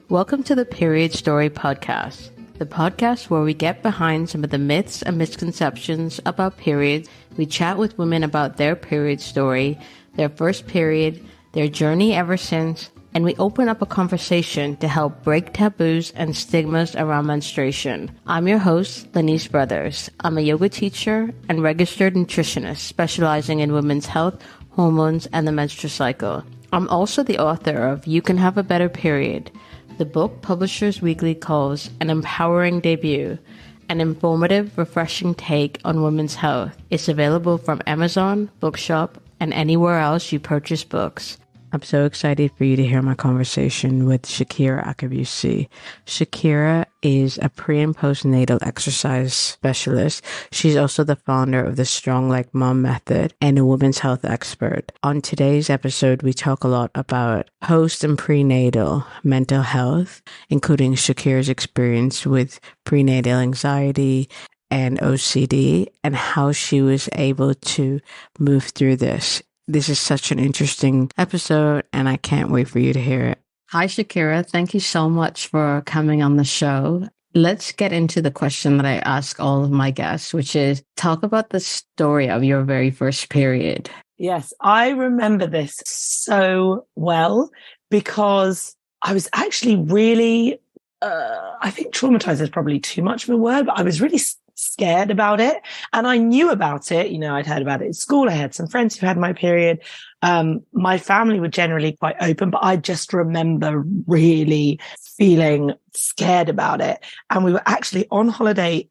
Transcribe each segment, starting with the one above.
Welcome to the Period Story Podcast, the podcast where we get behind some of the myths and misconceptions about periods. We chat with women about their period story, their first period, their journey ever since, and we open up a conversation to help break taboos and stigmas around menstruation. I'm your host, Lanice Brothers. I'm a yoga teacher and registered nutritionist specializing in women's health, hormones, and the menstrual cycle. I'm also the author of You Can Have a Better Period, the book Publishers Weekly calls an empowering debut, an informative, refreshing take on women's health. It's available from Amazon, Bookshop, and anywhere else you purchase books. I'm so excited for you to hear my conversation with Shakira Akabusi. Shakira is a pre- and postnatal exercise specialist. She's also the founder of the StrongLikeMum Method and a women's health expert. On today's episode, we talk a lot about post and prenatal mental health, including Shakira's experience with prenatal anxiety and OCD and how she was able to move through this. This is such an interesting episode, and I can't wait for you to hear it. Hi, Shakira. Thank you so much for coming on the show. Let's get into the question that I ask all of my guests, which is talk about the story of your very first period. Yes, I remember this so well because I was actually really, I think traumatized is probably too much of a word, but I was really scared about it. And I knew about it. You know, I'd heard about it at school. I had some friends who had my period. My family were generally quite open, but I just remember really feeling scared about it. And we were actually on holiday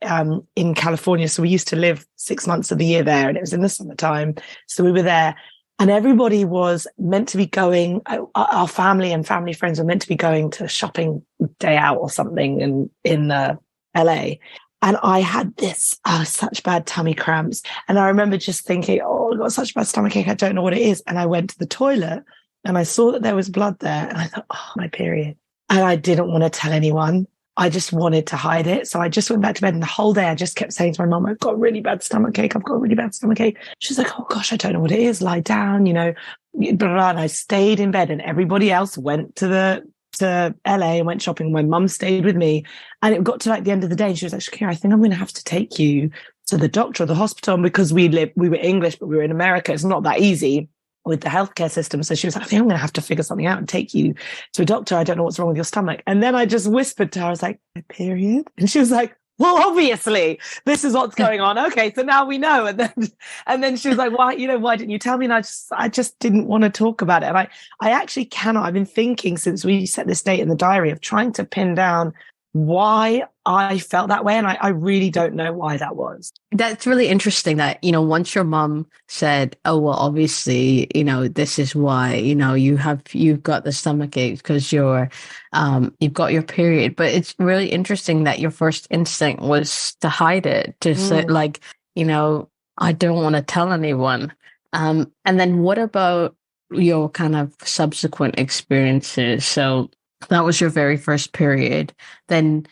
in California. So we used to live 6 months of the year there, and it was in the summertime. So we were there. And everybody was meant to be going, our family and family friends were meant to be going to a shopping day out or something in LA. And I had such bad tummy cramps. And I remember just thinking, oh, I've got such bad stomachache. I don't know what it is. And I went to the toilet and I saw that there was blood there. And I thought, oh, my period. And I didn't want to tell anyone. I just wanted to hide it. So I just went back to bed, and the whole day I just kept saying to my mom, I've got really bad stomachache. I've got really bad stomachache. She's like, oh gosh, I don't know what it is. Lie down, you know. And I stayed in bed, and everybody else went to LA and went shopping. My mum stayed with me, and it got to like the end of the day, and she was like, Shakira, I think I'm going to have to take you to the doctor or the hospital. And because we were English, but we were in America, it's not that easy with the healthcare system. So she was like, I think I'm going to have to figure something out and take you to a doctor. I don't know what's wrong with your stomach. And then I just whispered to her, I was like, my period? And she was like, well, obviously this is what's going on. Okay, so now we know. And then she was like, why didn't you tell me? And I just didn't want to talk about it. And I actually cannot. I've been thinking since we set this date in the diary of trying to pin down why I felt that way. And I really don't know why that was. That's really interesting that, once your mom said, oh, well, obviously, this is why, you've got the stomach ache because you've got your period. But it's really interesting that your first instinct was to hide it, to say like, I don't want to tell anyone. And then what about your kind of subsequent experiences? So that was your very first period. Then,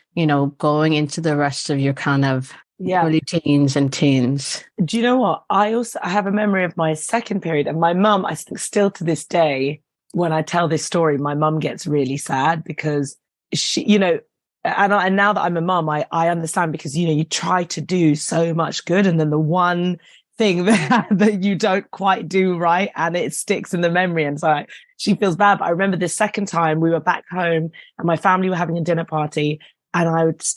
going into the rest of your kind of early teens and teens. Do you know what? I have a memory of my second period, and my mum, I think still to this day, when I tell this story, my mum gets really sad because she, and now that I'm a mum, I understand because, you try to do so much good, and then the one thing that you don't quite do right, and it sticks in the memory. And so she feels bad. But I remember the second time we were back home and my family were having a dinner party, and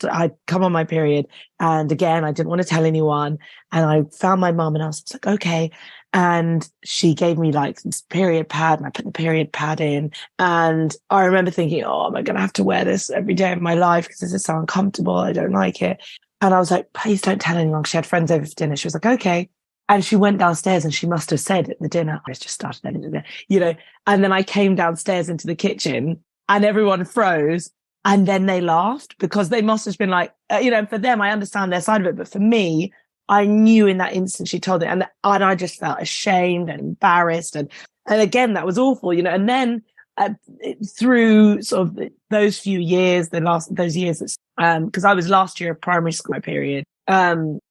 I'd come on my period. And again, I didn't want to tell anyone. And I found my mum, and I was like, okay. And she gave me like this period pad, and I put the period pad in. And I remember thinking, oh, am I going to have to wear this every day of my life? Because this is so uncomfortable. I don't like it. And I was like, please don't tell anyone. She had friends over for dinner. She was like, okay. And she went downstairs, and she must have said at the dinner, I just started at dinner, and then I came downstairs into the kitchen, and everyone froze, and then they laughed because they must have been like, for them, I understand their side of it. But for me, I knew in that instant she told it, and I just felt ashamed and embarrassed. And again, that was awful, and then through sort of those few years, those years, because I was last year of primary school, my period, then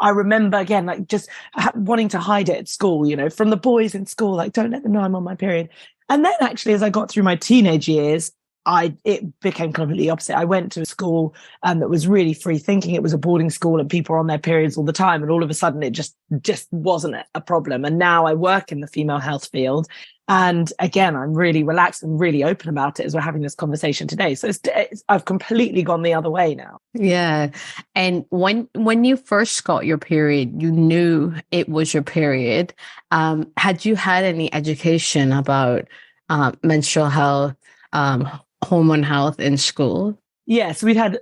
I remember again, like just wanting to hide it at school, from the boys in school, like don't let them know I'm on my period. And then actually, as I got through my teenage years, it became completely opposite. I went to a school that was really free thinking. It was a boarding school and people were on their periods all the time. And all of a sudden it just wasn't a problem. And now I work in the female health field. And again, I'm really relaxed and really open about it as we're having this conversation today. So I've completely gone the other way now. Yeah. And when you first got your period, you knew it was your period. Had you had any education about menstrual health, hormone health in school? Yes, we had,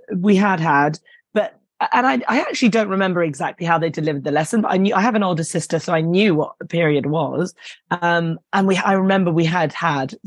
but I actually don't remember exactly how they delivered the lesson, but I have an older sister, so I knew what the period was. And I remember we had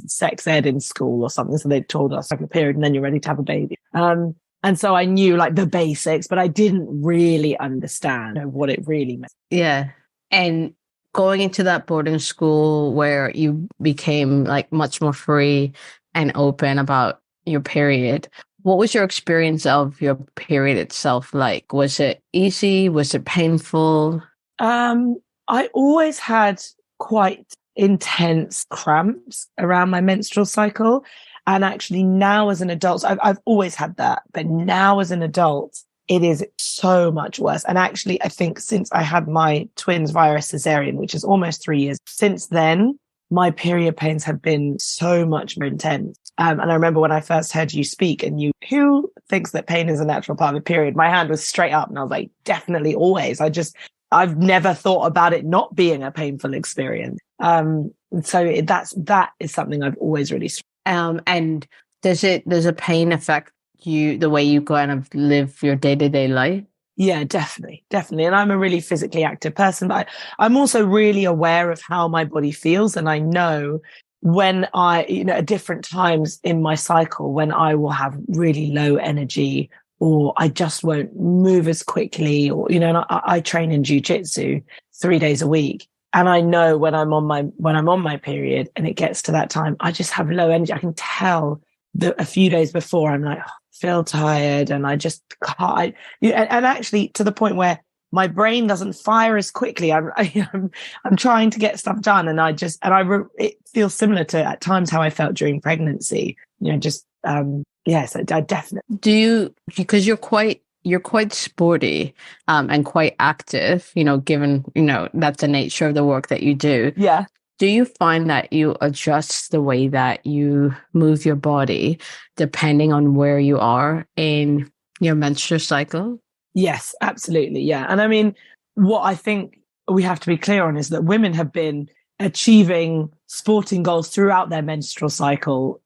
sex ed in school or something, so they told us like a period and then you're ready to have a baby. And so I knew like the basics, but I didn't really understand what it really meant. Yeah. And going into that boarding school where you became like much more free and open about your period, what was your experience of your period itself like? Was it easy? Was it painful? I always had quite intense cramps around my menstrual cycle. And actually now as an adult, I've always had that, but now as an adult, it is so much worse. And actually, I think since I had my twins via a cesarean, which is almost 3 years, since then, my period pains have been so much more intense. And I remember when I first heard you speak and who thinks that pain is a natural part of a period? My hand was straight up and I was like, definitely always. I've never thought about it not being a painful experience. So that is something I've always really and does a pain affect you the way you kind of live your day-to-day life? Yeah, definitely. And I'm a really physically active person, but I'm also really aware of how my body feels. And I know when at different times in my cycle, when I will have really low energy or I just won't move as quickly and I train in jiu-jitsu 3 days a week. And I know when I'm on my period and it gets to that time, I just have low energy. I can tell that a few days before I'm like, feel tired and I just can't. And actually to the point where my brain doesn't fire as quickly. I'm trying to get stuff done, and it feels similar to at times how I felt during pregnancy. So I definitely. Do you, because you're quite sporty and quite active, given that's the nature of the work that you do. Yeah. Do you find that you adjust the way that you move your body depending on where you are in your menstrual cycle? Yes, absolutely. Yeah. And I mean, what I think we have to be clear on is that women have been achieving sporting goals throughout their menstrual cycle,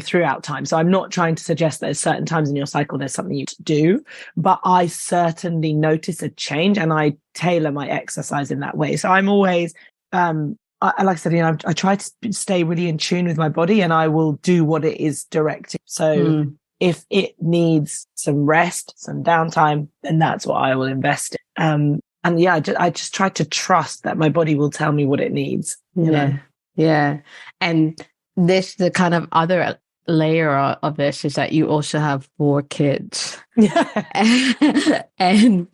throughout time. So I'm not trying to suggest that at certain times in your cycle, there's something you do, but I certainly notice a change and I tailor my exercise in that way. So I'm always, like I said, I try to stay really in tune with my body and I will do what it is directed. So if it needs some rest, some downtime, then that's what I will invest in. And yeah, I just try to trust that my body will tell me what it needs. Yeah. And the kind of other layer of this is that you also have 4 kids. Yeah. And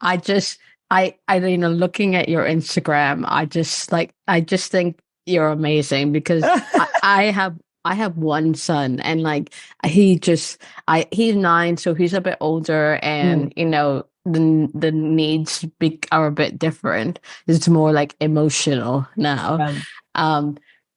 I looking at your Instagram, I just think you're amazing because I have one son and like he's 9, so he's a bit older and the needs are a bit different. It's more like emotional now.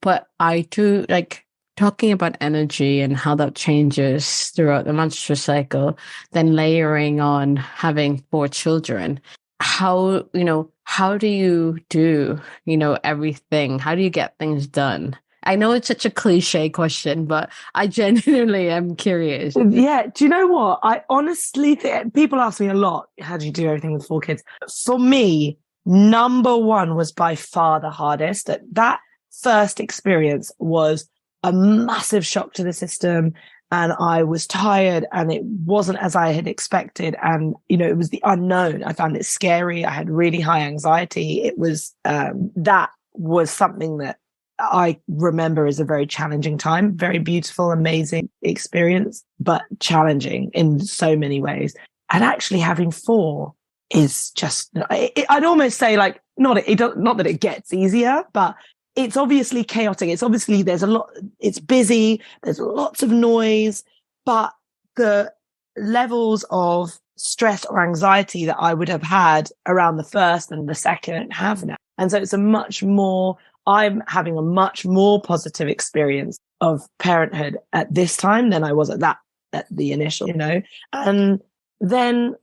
But I do like talking about energy and how that changes throughout the menstrual cycle, then layering on having 4 children. How do you do, everything? How do you get things done? I know it's such a cliche question, but I genuinely am curious. Yeah. Do you know what? I honestly think people ask me a lot, how do you do everything with 4 kids? For me, number 1 was by far the hardest. That first experience was a massive shock to the system. And I was tired and it wasn't as I had expected. And, it was the unknown. I found it scary. I had really high anxiety. It was, that was something that I remember as a very challenging time, very beautiful, amazing experience, but challenging in so many ways. And actually having 4 is just, I'd almost say like, not that it gets easier, but it's obviously chaotic. It's obviously, it's busy. There's lots of noise, but the levels of stress or anxiety that I would have had around the first and the second have now. And so I'm having a much more positive experience of parenthood at this time than I was at the initial, and then,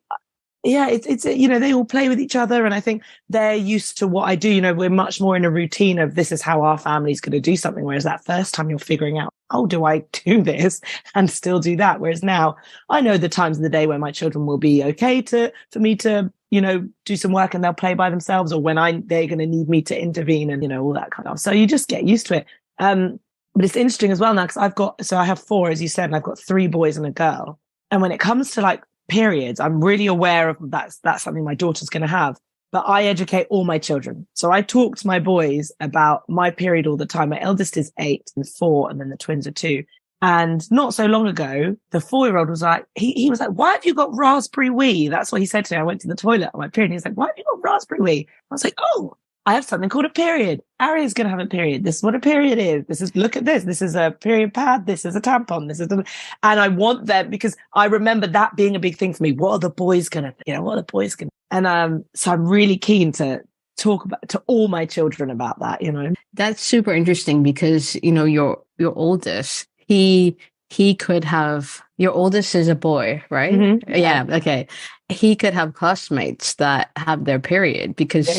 yeah, it's they all play with each other. And I think they're used to what I do. We're much more in a routine of this is how our family's going to do something. Whereas that first time you're figuring out, oh, do I do this and still do that? Whereas now I know the times of the day where my children will be okay for me to, do some work and they'll play by themselves, or when they're going to need me to intervene and, all that kind of. So you just get used to it. But it's interesting as well now because I have 4, as you said, and I've got 3 boys and a girl. And when it comes to like periods, I'm really aware of that's something my daughter's going to have, but I educate all my children. So I talk to my boys about my period all the time. My eldest is 8 and 4, and then the twins are 2. And not so long ago, the 4-year-old was like, he was like, why have you got raspberry wee? That's what he said to me. I went to the toilet on my period. And he's like, why have you got raspberry wee? I was like, oh, I have something called a period. Ari's going to have a period. This is what a period is. Look at this. This is a period pad. This is a tampon. And I want them because I remember that being a big thing for me. What are the boys going to think? What are the boys going to? And so I'm really keen to talk to all my children about that, That's super interesting because, your oldest, he could have, your oldest is a boy, right? Mm-hmm. Yeah. Okay. He could have classmates that have their period because,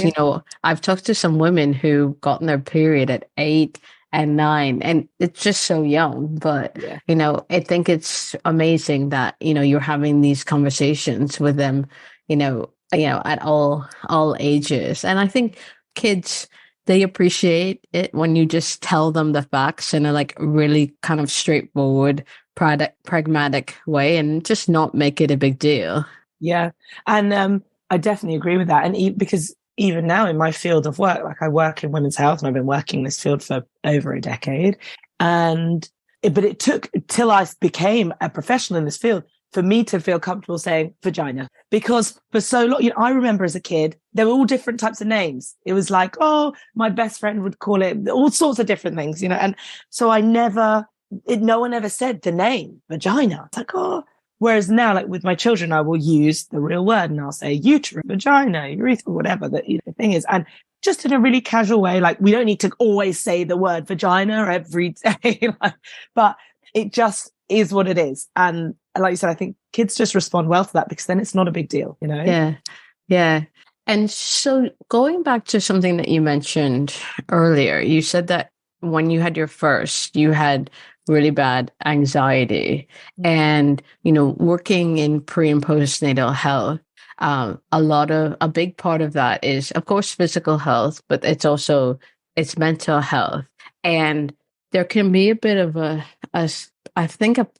I've talked to some women who've gotten their period at 8 and 9, and it's just so young. But, I think it's amazing that, you're having these conversations with them, at all ages. And I think kids, they appreciate it when you just tell them the facts in a like really kind of straightforward, pragmatic way and just not make it a big deal. Yeah. And I definitely agree with that. And because even now in my field of work, like I work in women's health and I've been working in this field for over a decade. But it took till I became a professional in this field for me to feel comfortable saying vagina, because for so long, I remember as a kid, there were all different types of names. It was like, oh, my best friend would call it all sorts of different things, and so no one ever said the name vagina. It's like, oh, whereas now, like with my children, I will use the real word and I'll say uterus, vagina, urethra, whatever the thing is. And just in a really casual way, like we don't need to always say the word vagina every day, but it just is what it is. And like you said, I think kids just respond well to that because then it's not a big deal, Yeah. Yeah. And so going back to something that you mentioned earlier, you said that when you had your first, you had really bad anxiety and, working in pre and postnatal health. A big part of that is, of course, physical health, but it's mental health. And there can be a bit of a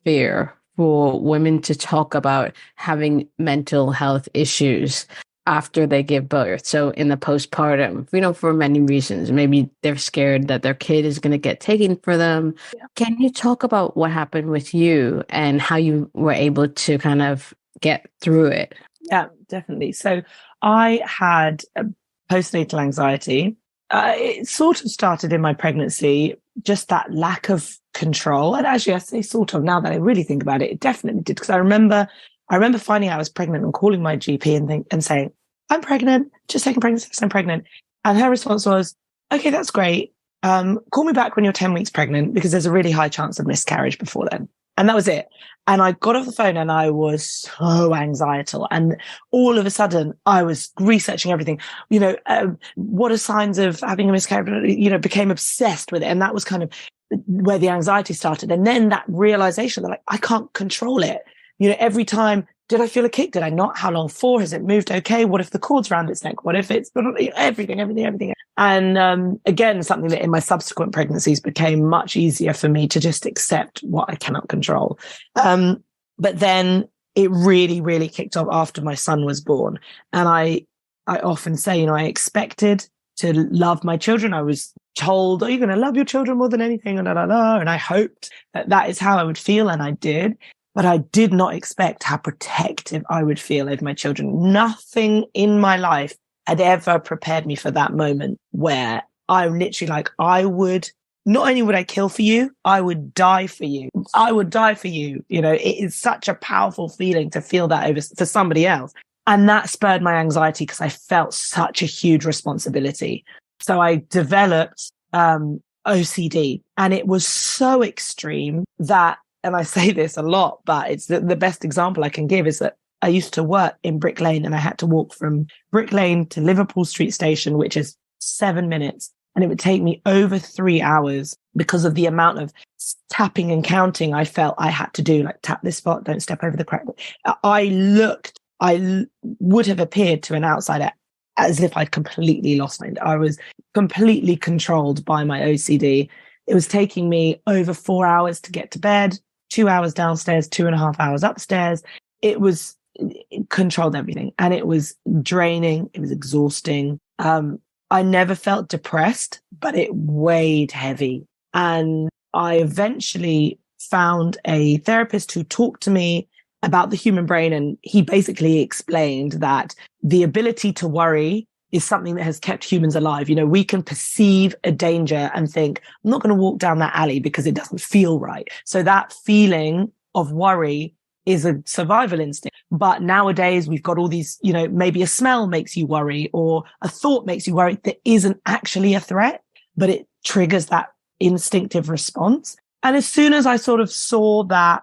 fear for women to talk about having mental health issues after they give birth. So in the postpartum, for many reasons, maybe they're scared that their kid is going to get taken for them. Yeah. Can you talk about what happened with you and how you were able to kind of get through it? Yeah, definitely. So I had postnatal anxiety. It sort of started in my pregnancy, just that lack of control. And actually, I say sort of now that I really think about it, it definitely did. Because I remember finding out I was pregnant and calling my GP and saying, I'm pregnant, just taking pregnancy test, I'm pregnant. And her response was, okay, that's great. Call me back when you're 10 weeks pregnant because there's a really high chance of miscarriage before then. And that was it. And I got off the phone and I was so anxietal. And all of a sudden I was researching everything, what are signs of having a miscarriage, became obsessed with it. And that was kind of where the anxiety started. And then that realization that like, I can't control it. Every time, did I feel a kick? Did I not? How long for? Has it moved okay? What if the cord's around its neck? What if it's everything? And again, something that in my subsequent pregnancies became much easier for me to just accept what I cannot control. But then it really, really kicked off after my son was born. And I often say, I expected to love my children. I was told, oh, you're going to love your children more than anything. And I hoped that is how I would feel. And I did. But I did not expect how protective I would feel over my children. Nothing in my life had ever prepared me for that moment where I'm literally like, I would, not only would I kill for you, I would die for you. I would die for you. You know, it is such a powerful feeling to feel that over for somebody else. And that spurred my anxiety because I felt such a huge responsibility. So I developed OCD, and it was so extreme that, and I say this a lot, but it's the best example I can give is that I used to work in Brick Lane, and I had to walk from Brick Lane to Liverpool Street Station, which is 7 minutes. And it would take me over 3 hours because of the amount of tapping and counting I felt I had to do, like tap this spot, don't step over the crack. I would have appeared to an outsider as if I'd completely lost mind. I was completely controlled by my OCD. It was taking me over 4 hours to get to bed, 2 hours downstairs, 2.5 hours upstairs. It controlled everything, and it was draining. It was exhausting. I never felt depressed, but it weighed heavy. And I eventually found a therapist who talked to me about the human brain. And he basically explained that the ability to worry is something that has kept humans alive. You know, we can perceive a danger and think, I'm not going to walk down that alley because it doesn't feel right. So that feeling of worry is a survival instinct. But nowadays we've got all these, you know, maybe a smell makes you worry or a thought makes you worry that isn't actually a threat, but it triggers that instinctive response. And as soon as I sort of saw that,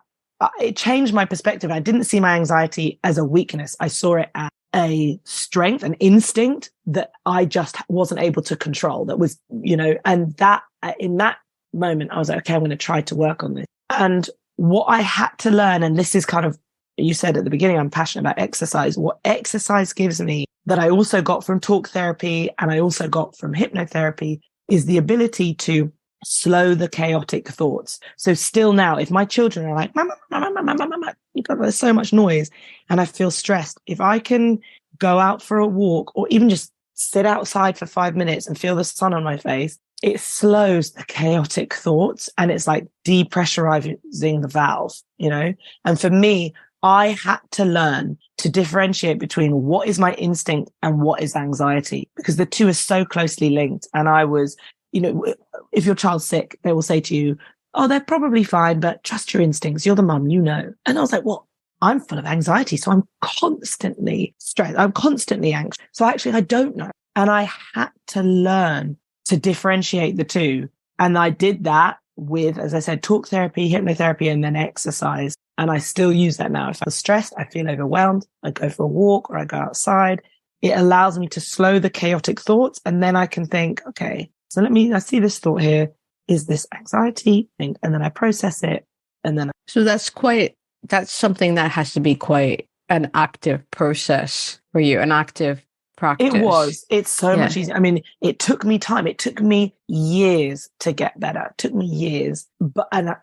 it changed my perspective. I didn't see my anxiety as a weakness. I saw it as a strength, an instinct that I just wasn't able to control. That was, you know, and that in that moment, I was like, okay, I'm going to try to work on this. And what I had to learn, and this is kind of, you said at the beginning, I'm passionate about exercise. What exercise gives me that I also got from talk therapy and I also got from hypnotherapy is the ability to slow the chaotic thoughts. So still now, if my children are like, mama, mama, mama, mama, mama, there's so much noise and I feel stressed, if I can go out for a walk or even just sit outside for 5 minutes and feel the sun on my face, it slows the chaotic thoughts and it's like depressurizing the valve, you know? And for me, I had to learn to differentiate between what is my instinct and what is anxiety, because the two are so closely linked. And I was, you know, if your child's sick, they will say to you, oh, they're probably fine, but trust your instincts. You're the mum, you know. And I was like, well, I'm full of anxiety. So I'm constantly stressed. I'm constantly anxious. So actually, I don't know. And I had to learn to differentiate the two. And I did that with, as I said, talk therapy, hypnotherapy, and then exercise. And I still use that now. If I'm stressed, I feel overwhelmed, I go for a walk or I go outside. It allows me to slow the chaotic thoughts. And then I can think, okay, so I see this thought here. Is this anxiety? And then I process it. And then. So that's something that has to be quite an active process for you, an active practice. It's so much easier. I mean, it took me time. It took me years to get better. It took me years, and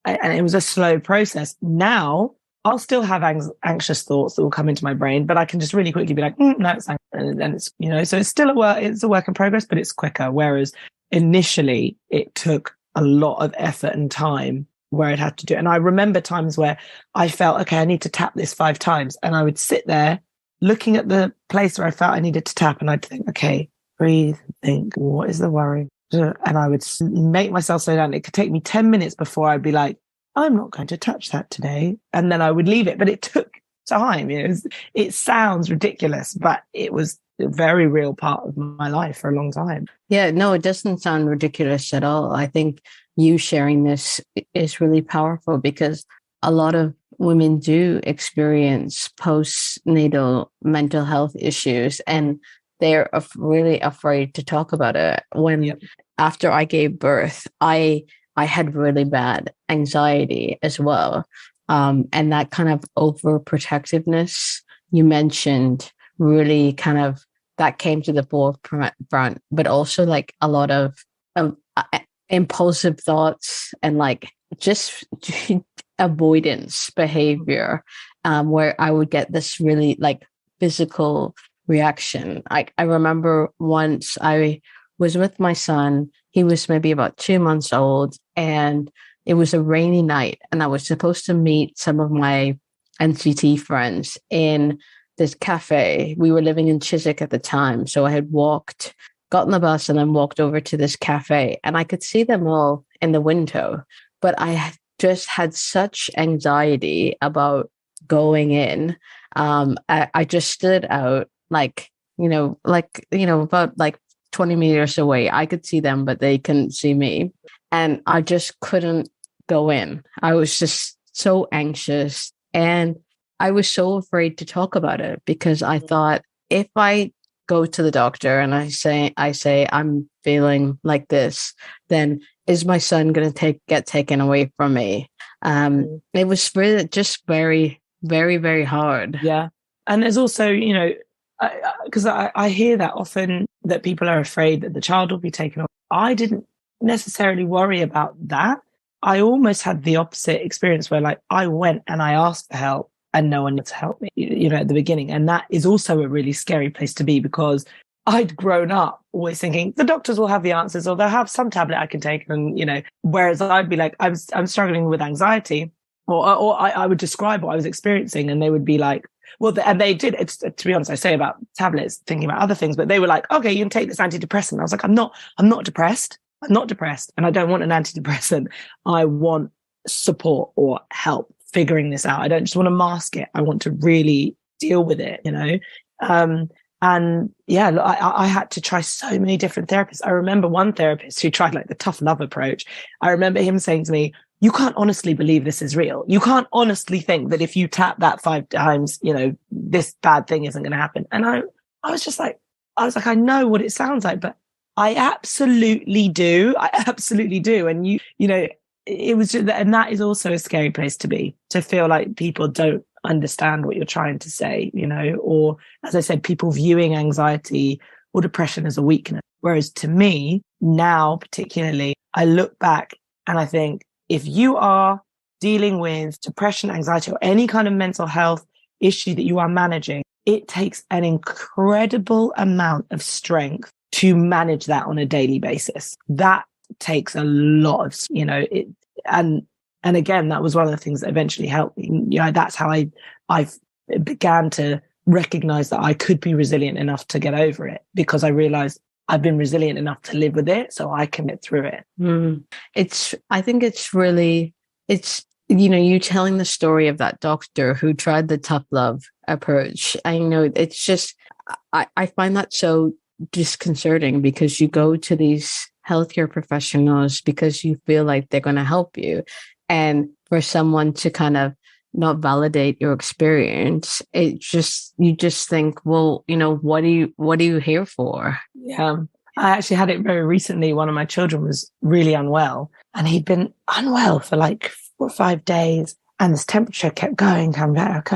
it was a slow process. Now I'll still have anxious thoughts that will come into my brain, but I can just really quickly be like, no, it's anxious. And it's, you know, so it's still it's a work in progress, but it's quicker. Whereas initially it took a lot of effort and time where I'd have to do it. And I remember times where I felt, okay, I need to tap this 5 times. And I would sit there looking at the place where I felt I needed to tap. And I'd think, okay, breathe, think, what is the worry? And I would make myself slow down. It could take me 10 minutes before I'd be like, I'm not going to touch that today. And then I would leave it. But it took time. You know, it sounds ridiculous, but it was a very real part of my life for a long time. Yeah, no, it doesn't sound ridiculous at all. I think you sharing this is really powerful because a lot of women do experience postnatal mental health issues and they're really afraid to talk about it. When after I gave birth, I had really bad anxiety as well. And that kind of overprotectiveness you mentioned really kind of that came to the forefront, but also like a lot of impulsive thoughts and like just avoidance behavior, where I would get this really like physical reaction. I remember once I was with my son. He was maybe about 2 months old and it was a rainy night and I was supposed to meet some of my NCT friends in this cafe. We were living in Chiswick at the time. So I had gone got on the bus and then walked over to this cafe, and I could see them all in the window, but I just had such anxiety about going in. I just stood out about like 20 meters away. I could see them, but they couldn't see me. And I just couldn't go in. I was just so anxious. And I was so afraid to talk about it because I thought, if I go to the doctor and I say I'm feeling like this, then is my son going to get taken away from me? It was really just very, very, very hard. Yeah. And there's also, because I hear that often, that people are afraid that the child will be taken away. I didn't necessarily worry about that. I almost had the opposite experience where, like, I went and I asked for help and no one wanted to help me, at the beginning. And that is also a really scary place to be, because I'd grown up always thinking the doctors will have the answers, or they'll have some tablet I can take. And, whereas I'd be like, I'm struggling with anxiety, or I would describe what I was experiencing, and they would be like, well, and they did. It's, to be honest, I say about tablets, thinking about other things, but they were like, okay, you can take this antidepressant. I was like, I'm not depressed. I'm not depressed, and I don't want an antidepressant. I want support or help figuring this out. I don't just want to mask it. I want to really deal with it, and yeah, I had to try so many different therapists. I remember one therapist who tried like the tough love approach. I remember him saying to me, you can't honestly believe this is real. You can't honestly think that if you tap that 5 times, this bad thing isn't going to happen. And I was like, I know what it sounds like, but I absolutely do. I absolutely do. And it was just, and that is also a scary place to be, to feel like people don't understand what you're trying to say, or, as I said, people viewing anxiety or depression as a weakness. Whereas to me now, particularly, I look back and I think, if you are dealing with depression, anxiety, or any kind of mental health issue that you are managing, it takes an incredible amount of strength to manage that on a daily basis. That takes a lot of, and again, that was one of the things that eventually helped me. That's how I began to recognize that I could be resilient enough to get over it, because I realized I've been resilient enough to live with it, so I can get through it. I think it's you telling the story of that doctor who tried the tough love approach. I know it's just, I find that so disconcerting, because you go to these healthcare professionals because you feel like they're going to help you. And for someone to kind of not validate your experience, you just think, well, what are you here for? Yeah. I actually had it very recently. One of my children was really unwell, and he'd been unwell for like 4 or 5 days, and his temperature kept come back.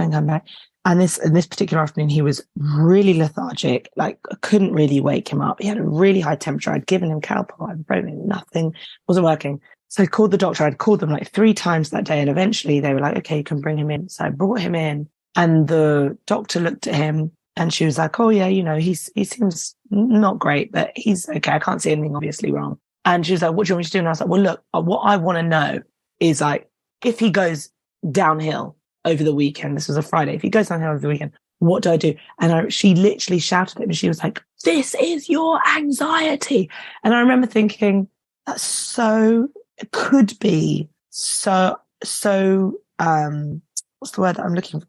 And this particular afternoon, he was really lethargic. Like, I couldn't really wake him up. He had a really high temperature. I'd given him Calpol, ibuprofen, nothing wasn't working. So I called the doctor. I'd called them like 3 times that day. And eventually they were like, okay, you can bring him in. So I brought him in, and the doctor looked at him, and she was like, oh yeah, he seems not great, but he's okay. I can't see anything obviously wrong. And she was like, what do you want me to do? And I was like, well, look, what I want to know is, like, if he goes downhill over the weekend, this was a Friday, if he goes downhill over the weekend, what do I do? And she literally shouted at me. She was like, this is your anxiety. And I remember thinking, that's so, it could be so, what's the word that I'm looking for?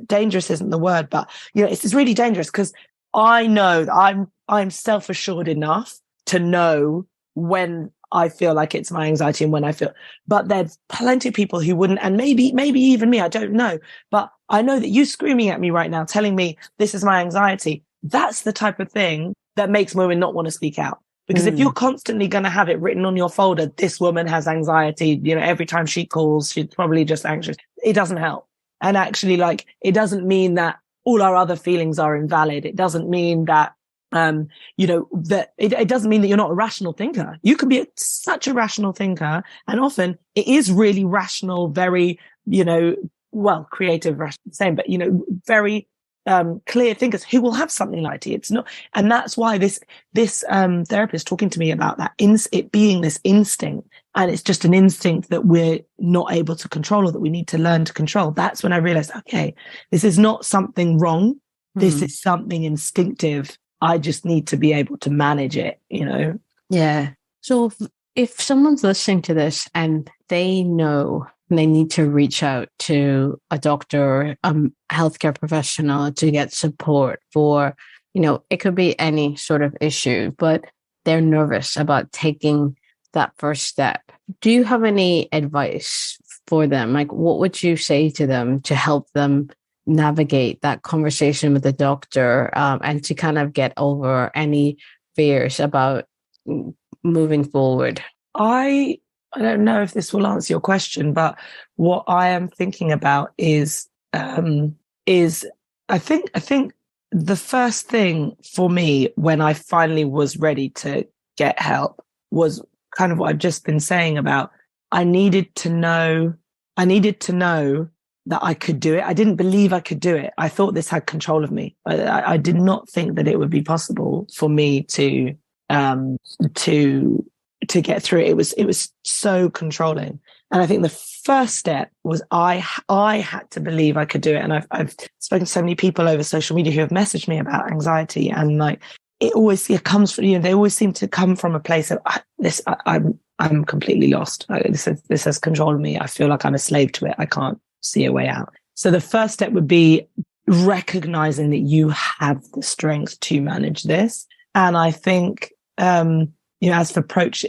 Dangerous isn't the word, but it's really dangerous, because I know that I'm self-assured enough to know when I feel like it's my anxiety and when I feel, but there's plenty of people who wouldn't, and maybe even me, I don't know, but I know that you screaming at me right now, telling me this is my anxiety, that's the type of thing that makes women not want to speak out. Because if you're constantly going to have it written on your folder, this woman has anxiety, every time she calls, she's probably just anxious, it doesn't help. And actually, like, it doesn't mean that all our other feelings are invalid. It doesn't mean that, that it doesn't mean that you're not a rational thinker. You can be such a rational thinker. And often it is really rational, very, creative, rational, same, but, very clear thinkers who will have something like it. It's not, and that's why this therapist talking to me about that, it being this instinct, and it's just an instinct that we're not able to control, or that we need to learn to control. That's when I realized, okay, this is not something wrong. This is something instinctive I just need to be able to manage it, Yeah. So if someone's listening to this and they know they need to reach out to a doctor, a healthcare professional to get support for, it could be any sort of issue, but they're nervous about taking that first step. Do you have any advice for them? Like, what would you say to them to help them navigate that conversation with the doctor, and to kind of get over any fears about moving forward? I don't know if this will answer your question, but what I am thinking about is I think the first thing for me when I finally was ready to get help was kind of what I've just been saying about I needed to know that I could do it. I didn't believe I could do it. I thought this had control of me. I did not think that it would be possible for me to get through it. It was so controlling. And I think the first step was I had to believe I could do it. And I've spoken to so many people over social media who have messaged me about anxiety, and like it comes from, they always seem to come from a place of I'm completely lost. This has control of me. I feel like I'm a slave to it. I can't see a way out. So the first step would be recognizing that you have the strength to manage this. And I think, as for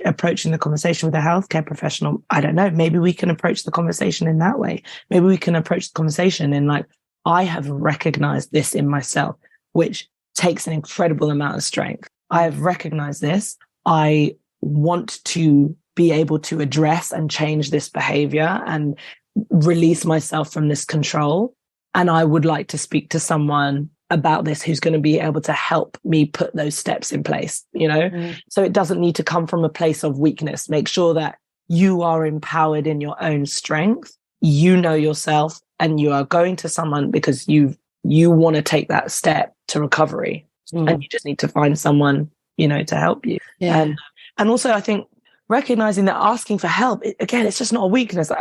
approaching the conversation with a healthcare professional, I don't know, maybe we can approach the conversation in that way. Maybe we can approach the conversation in like, I have recognized this in myself, which takes an incredible amount of strength. I have recognized this. I want to be able to address and change this behavior and release myself from this control. And I would like to speak to someone about this who's going to be able to help me put those steps in place, So it doesn't need to come from a place of weakness. Make sure that you are empowered in your own strength. You know yourself, and you are going to someone because you want to take that step to recovery, and you just need to find someone, to help you. Yeah. And also I think recognizing that asking for help, again, it's just not a weakness.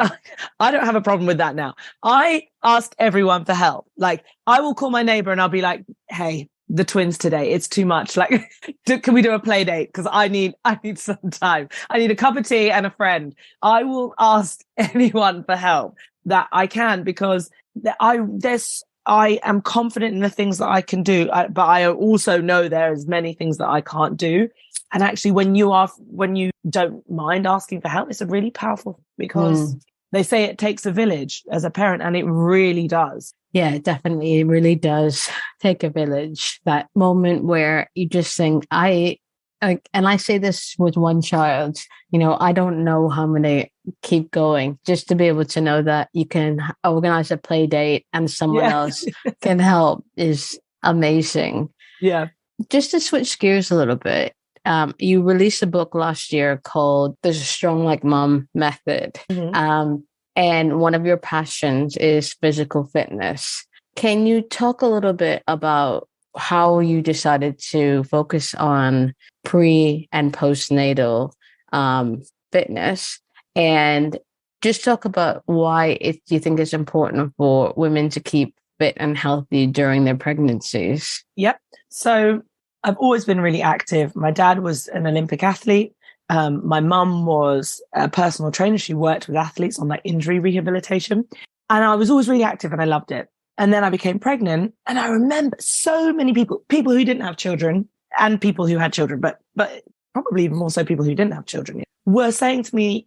I don't have a problem with that now. I ask everyone for help. Like, I will call my neighbor and I'll be like, hey, the twins today, it's too much. Like, can we do a play date? Because I need some time. I need a cup of tea and a friend. I will ask anyone for help that I can, because I am confident in the things that I can do, but I also know there's many things that I can't do. And actually, when you don't mind asking for help, it's a really powerful, because they say it takes a village as a parent, and it really does. Yeah, definitely. It really does take a village. That moment where you just think, and I say this with one child, I don't know how I'm going to keep going, just to be able to know that you can organize a play date and someone else can help is amazing. Yeah. Just to switch gears a little bit, you released a book last year called The StrongLikeMum Method. And one of your passions is physical fitness. Can you talk a little bit about how you decided to focus on pre and postnatal fitness, and just talk about why you think it's important for women to keep fit and healthy during their pregnancies? Yep. So I've always been really active. My dad was an Olympic athlete. My mum was a personal trainer. She worked with athletes on like injury rehabilitation. And I was always really active and I loved it. And then I became pregnant, and I remember so many people who didn't have children and people who had children, but probably even more so people who didn't have children, were saying to me,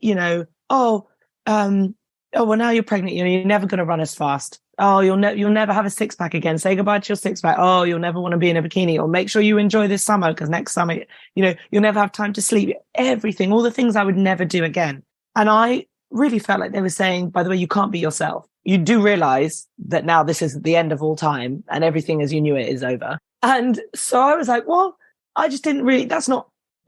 well, now you're pregnant, you're never going to run as fast. Oh, you'll never have a six pack again. Say goodbye to your six pack. Oh, you'll never want to be in a bikini, or make sure you enjoy this summer, because next summer, you'll never have time to sleep. Everything, all the things I would never do again. And I really felt like they were saying, by the way, you can't be yourself. You do realize that now this is the end of all time and everything as you knew it is over. And so I was like, well, I just didn't really,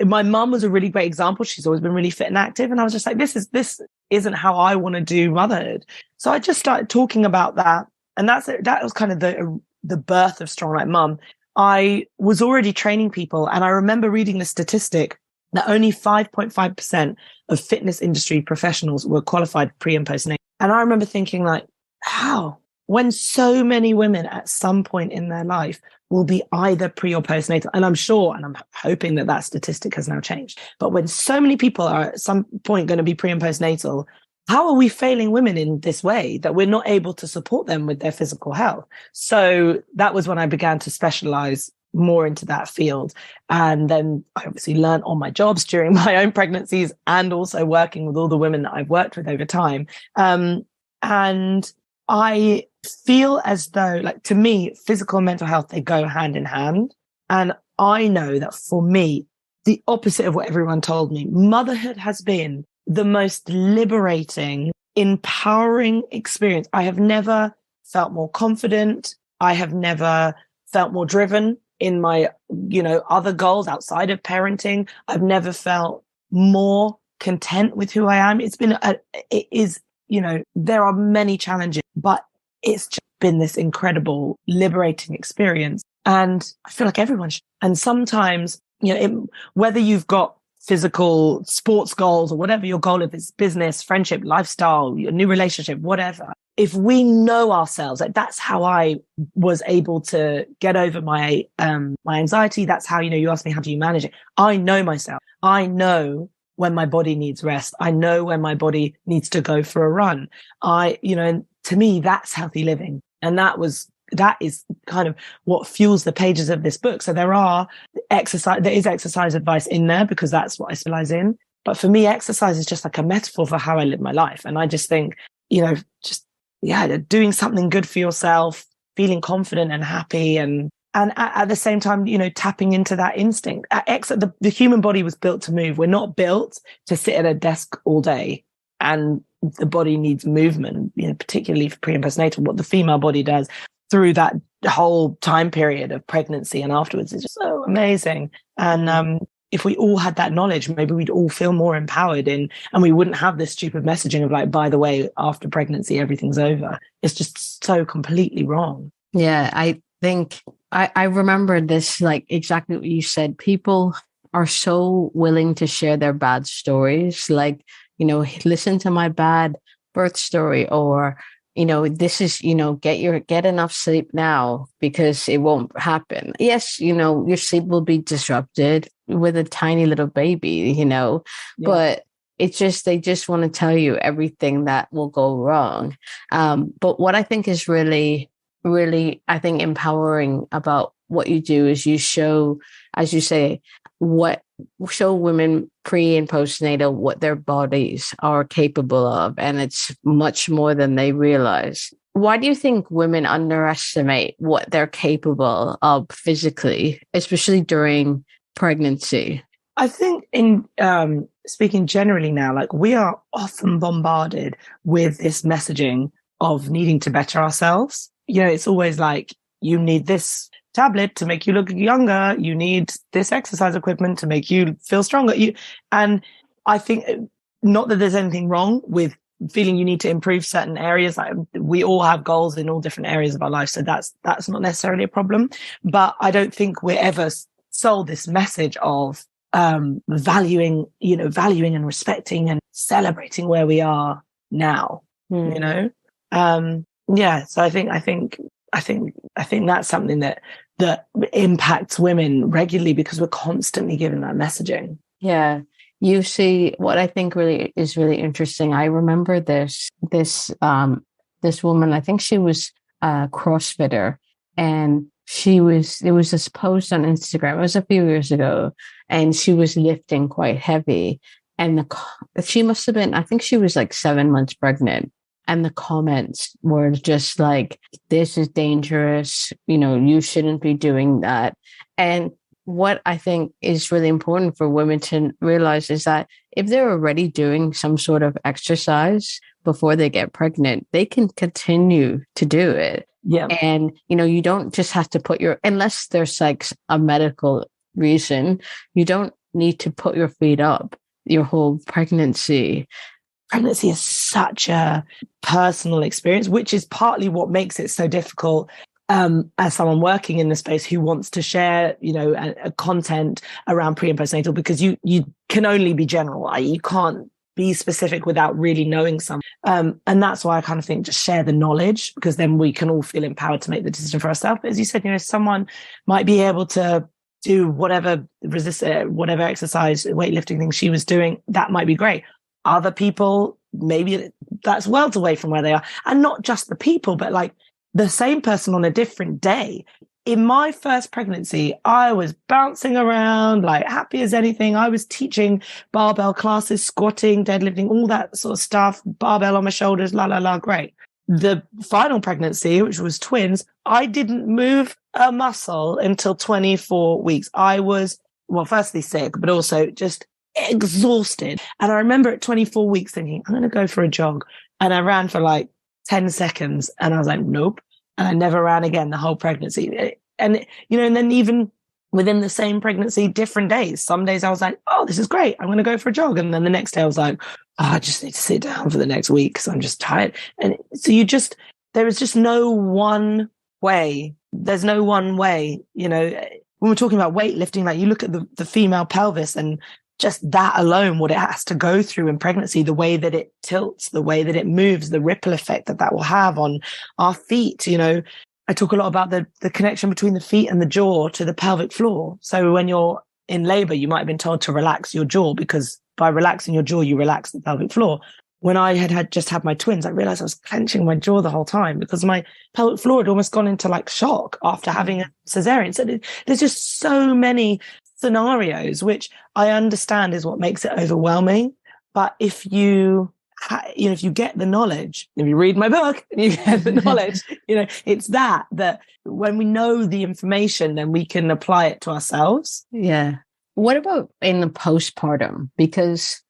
my mum was a really great example. She's always been really fit and active. And I was just like, this isn't how I want to do motherhood. So I just started talking about that. And that was kind of the birth of Strong Like Mum. I was already training people. And I remember reading the statistic that only 5.5% of fitness industry professionals were qualified pre and postnatal. And I remember thinking like, how? when so many women at some point in their life will be either pre or postnatal. And I'm sure, and I'm hoping that that statistic has now changed. But when so many people are at some point going to be pre and postnatal, how are we failing women in this way that we're not able to support them with their physical health? So that was when I began to specialize more into that field. And then I obviously learned on my jobs during my own pregnancies and also working with all the women that I've worked with over time. And I feel as though, like, to me, physical and mental health, they go hand in hand. And I know that for me, the opposite of what everyone told me, motherhood has been the most liberating, empowering experience. I have never felt more confident. I have never felt more driven in my, other goals outside of parenting. I've never felt more content with who I am. There are many challenges, but it's just been this incredible, liberating experience. And I feel like everyone should. And sometimes, whether you've got physical sports goals or whatever your goal is, if it's business, friendship, lifestyle, your new relationship, whatever, if we know ourselves, like that's how I was able to get over my anxiety. That's how, you asked me, how do you manage it? I know myself. I know when my body needs rest. I know when my body needs to go for a run. And to me, that's healthy living. And that is kind of what fuels the pages of this book. So there is exercise advice in there because that's what I specialize in. But for me, exercise is just like a metaphor for how I live my life. And I just think, doing something good for yourself, feeling confident and happy and at the same time, tapping into that instinct. The human body was built to move. We're not built to sit at a desk all day, and the body needs movement, particularly for pre and postnatal. What the female body does through that whole time period of pregnancy and afterwards is just so amazing. And if we all had that knowledge, maybe we'd all feel more empowered and we wouldn't have this stupid messaging of like, by the way, after pregnancy, everything's over. It's just so completely wrong. Yeah, I think I remember this, like exactly what you said. People are so willing to share their bad stories, like, listen to my bad birth story, or, this is, get enough sleep now because it won't happen. Yes, your sleep will be disrupted with a tiny little baby, but it's just, they just want to tell you everything that will go wrong. But what I think is really, I think, empowering about what you do is you show, as you say, show women pre and postnatal what their bodies are capable of. And it's much more than they realize. Why do you think women underestimate what they're capable of physically, especially during pregnancy? I think in speaking generally now, like we are often bombarded with this messaging of needing to better ourselves. It's always like, you need this tablet to make you look younger. You need this exercise equipment to make you feel stronger. And I think not that there's anything wrong with feeling you need to improve certain areas. Like we all have goals in all different areas of our life. So that's not necessarily a problem. But I don't think we're ever sold this message of valuing and respecting and celebrating where we are now, So I think that's something that impacts women regularly because we're constantly given that messaging. Yeah. You see, what I think is really interesting. I remember this woman, I think she was a CrossFitter, and there was this post on Instagram. It was a few years ago, and she was lifting quite heavy. And she must have been, I think she was like 7 months pregnant. And the comments were just like, this is dangerous. You shouldn't be doing that. And what I think is really important for women to realize is that if they're already doing some sort of exercise before they get pregnant, they can continue to do it. Yeah. And, you don't just have to unless there's like a medical reason, you don't need to put your feet up your whole pregnancy. Pregnancy is such a personal experience, which is partly what makes it so difficult as someone working in the space who wants to share, a content around pre and postnatal, because you can only be general. You can't be specific without really knowing some. And that's why I kind of think just share the knowledge, because then we can all feel empowered to make the decision for ourselves. But as you said, someone might be able to do whatever exercise, weightlifting thing she was doing. That might be great. Other people, maybe that's worlds away from where they are. And not just the people, but like the same person on a different day. In my first pregnancy, I was bouncing around like happy as anything. I was teaching barbell classes, squatting, deadlifting, all that sort of stuff, barbell on my shoulders, great. The final pregnancy, which was twins, I didn't move a muscle until 24 weeks. I was, well, firstly sick, but also just exhausted. And I remember at 24 weeks thinking, I'm going to go for a jog. And I ran for like 10 seconds and I was like, nope. And I never ran again the whole pregnancy. And, and then even within the same pregnancy, different days. Some days I was like, oh, this is great. I'm going to go for a jog. And then the next day I was like, oh, I just need to sit down for the next week because I'm just tired. And so there is just no one way. There's no one way, when we're talking about weightlifting, like you look at the female pelvis and just that alone, what it has to go through in pregnancy, the way that it tilts, the way that it moves, the ripple effect that will have on our feet. I talk a lot about the connection between the feet and the jaw to the pelvic floor. So when you're in labor, you might have been told to relax your jaw, because by relaxing your jaw, you relax the pelvic floor. When I had just had my twins, I realized I was clenching my jaw the whole time because my pelvic floor had almost gone into like shock after having a cesarean. So there's just so many scenarios, which I understand is what makes it overwhelming. But if you get the knowledge, if you read my book and you get the knowledge, it's that when we know the information, then we can apply it to ourselves. Yeah. What about in the postpartum? Because,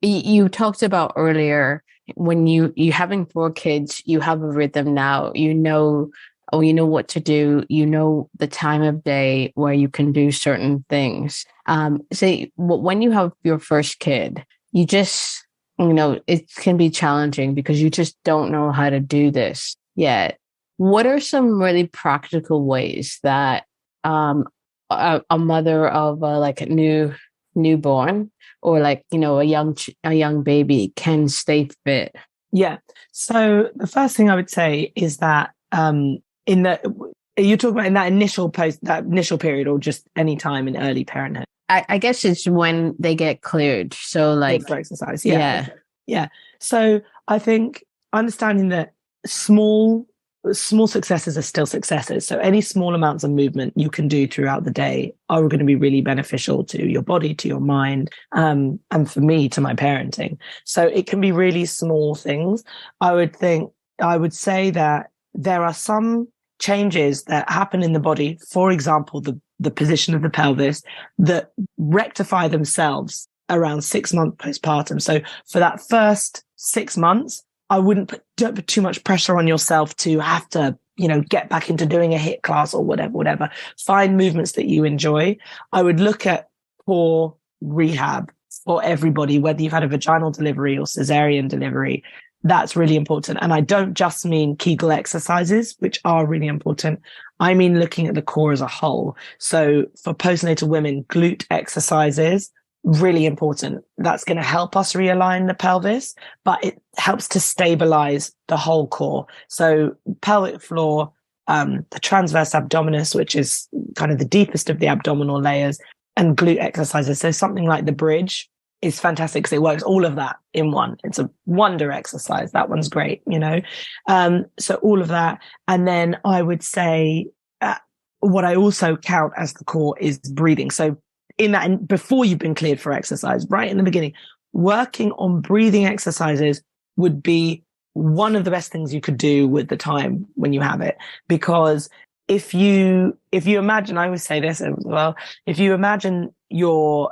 you talked about earlier, when you having 4 kids, you have a rhythm now, you know what to do, the time of day where you can do certain things. Say when you have your first kid, you just, it can be challenging because you just don't know how to do this yet. What are some really practical ways that a mother of like a newborn or like, a young baby can stay fit? Yeah. So the first thing I would say is that you're talking about in that initial period, or just any time in early parenthood? I guess it's when they get cleared. So like for exercise. Yeah. So I think understanding that small successes are still successes. So any small amounts of movement you can do throughout the day are going to be really beneficial to your body, to your mind, and for me, to my parenting. So it can be really small things. I would say that there are some changes that happen in the body, for example, the position of the pelvis, that rectify themselves around 6 months postpartum. So for that first 6 months, I wouldn't don't put too much pressure on yourself to have to, get back into doing a HIIT class or whatever. Find movements that you enjoy. I would look at core rehab for everybody, whether you've had a vaginal delivery or cesarean delivery. That's really important. And I don't just mean Kegel exercises, which are really important. I mean looking at the core as a whole. So for postnatal women, glute exercises, really important. That's going to help us realign the pelvis, but it helps to stabilize the whole core. So pelvic floor, the transverse abdominis, which is kind of the deepest of the abdominal layers, and glute exercises. So something like the bridge is fantastic because it works all of that in one. It's a wonder exercise. That one's great, So all of that. And then I would say what I also count as the core is breathing. So in that, before you've been cleared for exercise, right in the beginning, working on breathing exercises would be one of the best things you could do with the time when you have it. Because if you imagine, I always say this as well, if you imagine your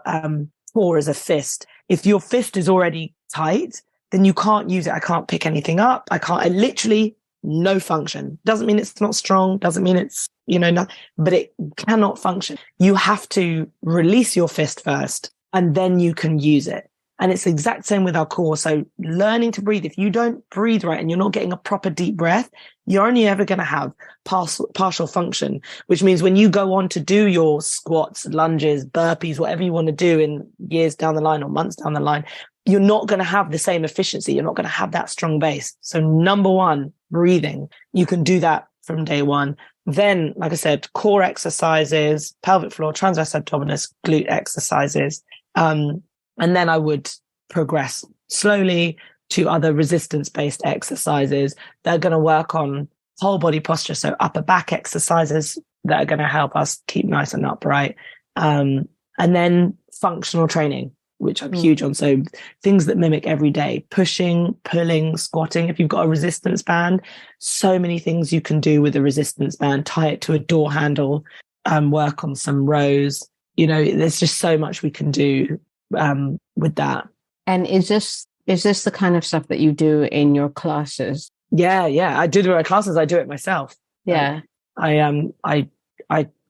core as a fist, if your fist is already tight, then you can't use it. I can't pick anything up. I literally no function. Doesn't mean it's not strong. Doesn't mean it's, but it cannot function. You have to release your fist first and then you can use it. And it's the exact same with our core. So learning to breathe, if you don't breathe right and you're not getting a proper deep breath, you're only ever going to have partial function, which means when you go on to do your squats, lunges, burpees, whatever you want to do in years down the line or months down the line, you're not going to have the same efficiency. You're not going to have that strong base. So number one, breathing. You can do that from day one. Then, like I said, core exercises, pelvic floor, transverse abdominis, glute exercises. And then I would progress slowly to other resistance-based exercises that are going to work on whole body posture. So upper back exercises that are going to help us keep nice and upright. And then functional training, which I'm huge on. So things that mimic every day, pushing, pulling, squatting. If you've got a resistance band, so many things you can do with a resistance band, tie it to a door handle, work on some rows. There's just so much we can do with that. And is this the kind of stuff that you do in your classes? Yeah. I do my classes. I do it myself. Yeah. I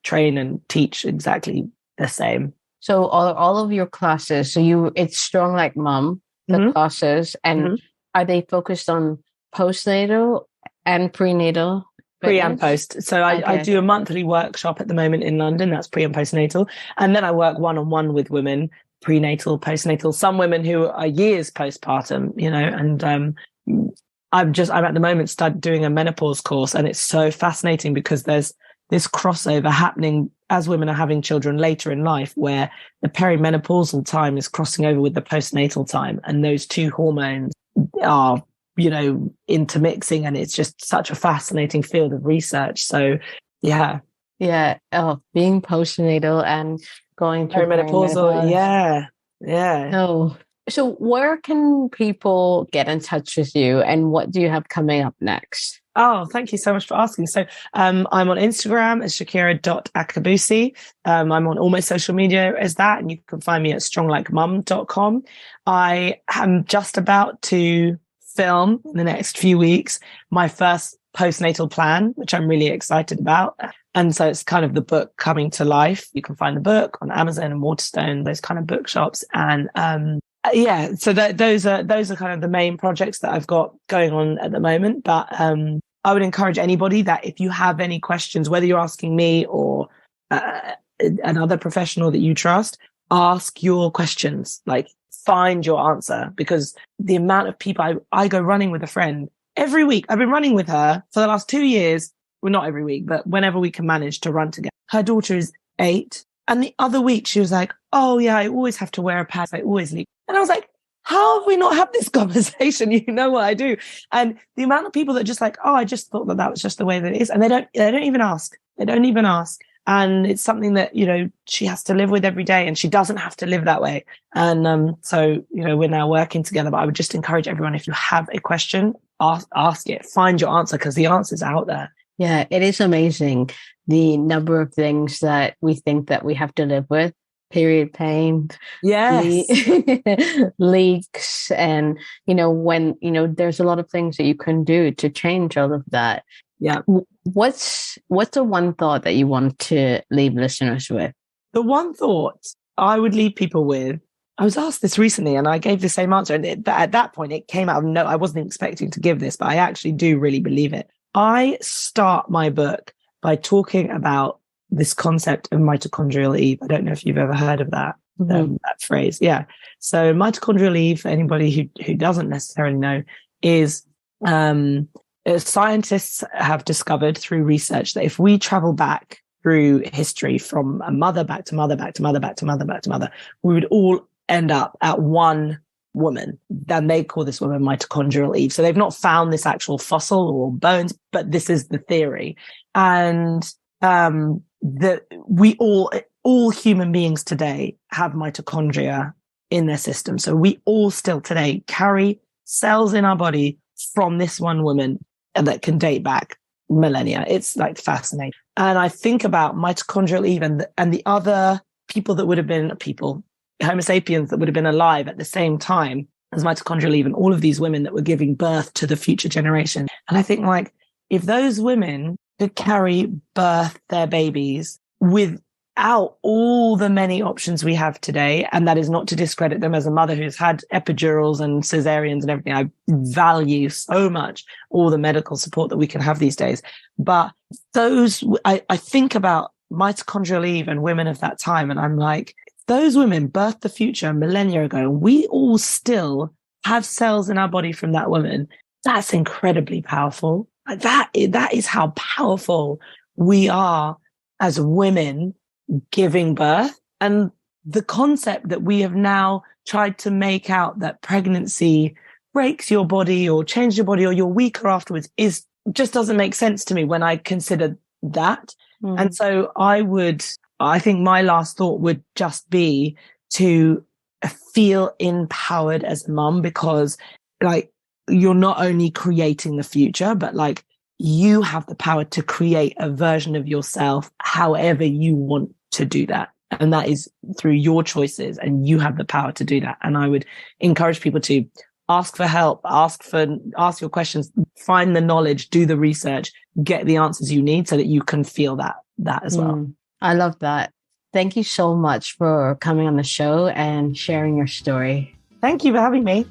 train and teach exactly the same. So all of your classes, it's Strong Like Mum, the classes, and are they focused on postnatal and prenatal? Pre and post. So I do a monthly workshop at the moment in London. That's pre and postnatal. And then I work one-on-one with women, prenatal, postnatal, some women who are years postpartum, and I'm at the moment doing a menopause course, and it's so fascinating because there's this crossover happening as women are having children later in life, where the perimenopausal time is crossing over with the postnatal time, and those two hormones are, intermixing, and it's just such a fascinating field of research. So, yeah. Yeah. Oh, being postnatal and going to perimenopausal. Yeah. Oh. So where can people get in touch with you, and what do you have coming up next? Oh, thank you so much for asking. So I'm on Instagram as Shakira.Akabusi. I'm on all my social media as that, and you can find me at StrongLikeMum.com. I am just about to film in the next few weeks my first postnatal plan, which I'm really excited about. And so it's kind of the book coming to life. You can find the book on Amazon and Waterstone, those kind of bookshops. And so those are kind of the main projects that I've got going on at the moment. But I would encourage anybody that if you have any questions, whether you're asking me or another professional that you trust, ask your questions, like find your answer, because the amount of people I go running with a friend every week. I've been running with her for the last 2 years. Well, not every week, but whenever we can manage to run together. Her daughter is 8. And the other week she was like, oh yeah, I always have to wear a pad. I always leave. And I was like, how have we not had this conversation? You know what I do. And the amount of people that just like, oh, I just thought that was just the way that it is. And they don't even ask. They don't even ask. And it's something that, she has to live with every day, and she doesn't have to live that way. And so, we're now working together. But I would just encourage everyone, if you have a question, ask it, find your answer, because the answer's out there. Yeah, it is amazing the number of things that we think that we have to live with. Period pain, yes, leaks, and when there's a lot of things that you can do to change all of that. Yeah. What's the one thought that you want to leave listeners with? The one thought I would leave people with, I was asked this recently and I gave the same answer, and at that point it came out of I wasn't expecting to give this, but I actually do really believe it. I start my book by talking about this concept of mitochondrial Eve. I don't know if you've ever heard of that, that phrase. Yeah. So mitochondrial Eve, for anybody who doesn't necessarily know, is scientists have discovered through research that if we travel back through history from a mother back to mother, back to mother, back to mother, back to mother, we would all end up at one woman. Then they call this woman mitochondrial Eve. So they've not found this actual fossil or bones, but this is the theory. And that we all human beings today have mitochondria in their system. So we all still today carry cells in our body from this one woman, and that can date back millennia. It's like fascinating. And I think about mitochondrial Eve and the other people that would have been Homo sapiens that would have been alive at the same time as mitochondrial Eve, and all of these women that were giving birth to the future generation. And I think, like, if those women could birth their babies without all the many options we have today, and that is not to discredit them as a mother who's had epidurals and cesareans and everything. I value so much all the medical support that we can have these days. But I think about mitochondrial Eve and women of that time, and I'm like, those women birthed the future a millennia ago, and we all still have cells in our body from that woman. That's incredibly powerful. That is how powerful we are as women giving birth. And the concept that we have now tried to make out that pregnancy breaks your body or changes your body or you're weaker afterwards just doesn't make sense to me when I consider that. And so I think my last thought would just be to feel empowered as a mum, because like you're not only creating the future, but like you have the power to create a version of yourself however you want to do that. And that is through your choices, and you have the power to do that. And I would encourage people to ask for help, ask your questions, find the knowledge, do the research, get the answers you need so that you can feel that as well. I love that. Thank you so much for coming on the show and sharing your story. Thank you for having me.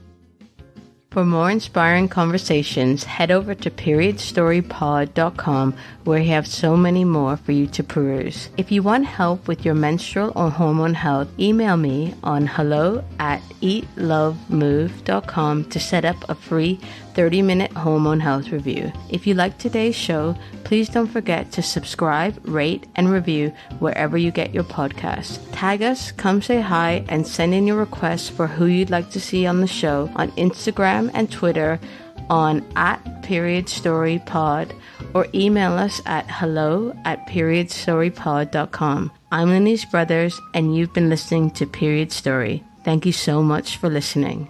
For more inspiring conversations, head over to periodstorypod.com, where we have so many more for you to peruse. If you want help with your menstrual or hormone health, email me on hello@eatlovemove.com to set up a free 30-minute hormone health review. If you like today's show, please don't forget to subscribe, rate, and review wherever you get your podcasts. Tag us, come say hi, and send in your requests for who you'd like to see on the show on Instagram and Twitter on @periodstorypod, or email us at hello@periodstorypod.com. I'm Lenise Brothers, and you've been listening to Period Story. Thank you so much for listening.